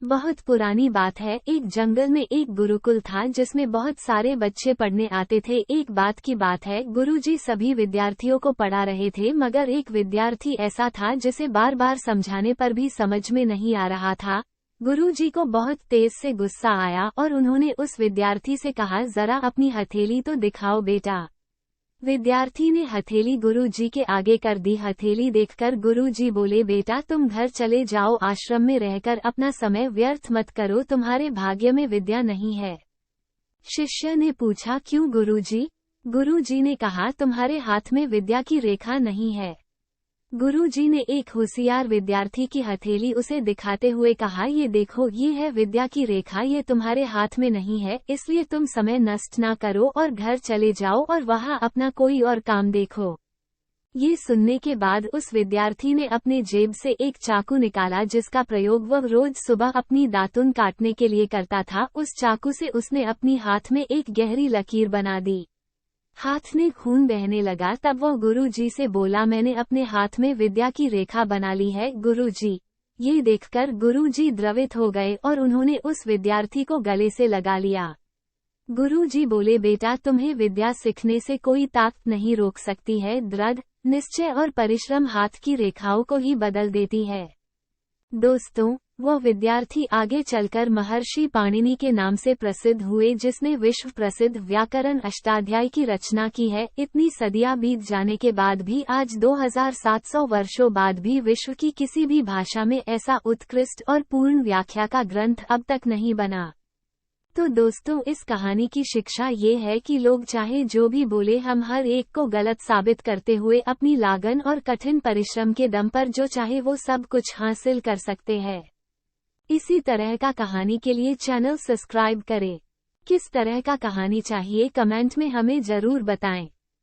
बहुत पुरानी बात है। एक जंगल में एक गुरुकुल था जिसमें बहुत सारे बच्चे पढ़ने आते थे। एक बात की बात है, गुरुजी सभी विद्यार्थियों को पढ़ा रहे थे, मगर एक विद्यार्थी ऐसा था जिसे बार बार समझाने पर भी समझ में नहीं आ रहा था। गुरुजी को बहुत तेज से गुस्सा आया और उन्होंने उस विद्यार्थी से कहा, जरा अपनी हथेली तो दिखाओ बेटा। विद्यार्थी ने हथेली गुरुजी के आगे कर दी। हथेली देखकर गुरुजी बोले, बेटा तुम घर चले जाओ, आश्रम में रहकर अपना समय व्यर्थ मत करो, तुम्हारे भाग्य में विद्या नहीं है। शिष्य ने पूछा, क्यों गुरुजी? गुरुजी ने कहा, तुम्हारे हाथ में विद्या की रेखा नहीं है। गुरुजी ने एक होशियार विद्यार्थी की हथेली उसे दिखाते हुए कहा, ये देखो, ये है विद्या की रेखा, ये तुम्हारे हाथ में नहीं है, इसलिए तुम समय नष्ट ना करो और घर चले जाओ और वहां अपना कोई और काम देखो। ये सुनने के बाद उस विद्यार्थी ने अपने जेब से एक चाकू निकाला जिसका प्रयोग वह रोज सुबह अपनी दातुन काटने के लिए करता था। उस चाकू से उसने अपनी हाथ में एक गहरी लकीर बना दी। हाथ में खून बहने लगा। तब वह गुरुजी से बोला, मैंने अपने हाथ में विद्या की रेखा बना ली है गुरुजी। ये देखकर गुरुजी द्रवित हो गए और उन्होंने उस विद्यार्थी को गले से लगा लिया। गुरुजी बोले, बेटा तुम्हें विद्या सीखने से कोई ताकत नहीं रोक सकती है। दृढ़ निश्चय और परिश्रम हाथ की रेखाओं को ही बदल देती है। दोस्तों, वह विद्यार्थी आगे चलकर महर्षि पाणिनि के नाम से प्रसिद्ध हुए, जिसने विश्व प्रसिद्ध व्याकरण अष्टाध्यायी की रचना की है। इतनी सदियां बीत जाने के बाद भी आज 2700 वर्षों बाद भी विश्व की किसी भी भाषा में ऐसा उत्कृष्ट और पूर्ण व्याख्या का ग्रंथ अब तक नहीं बना। तो दोस्तों, इस कहानी की शिक्षा ये है कि लोग चाहे जो भी बोले, हम हर एक को गलत साबित करते हुए अपनी लागन और कठिन परिश्रम के दम पर जो चाहे वो सब कुछ हासिल कर सकते हैं। इसी तरह का कहानी के लिए चैनल सब्सक्राइब करें। किस तरह का कहानी चाहिए कमेंट में हमें जरूर बताएं।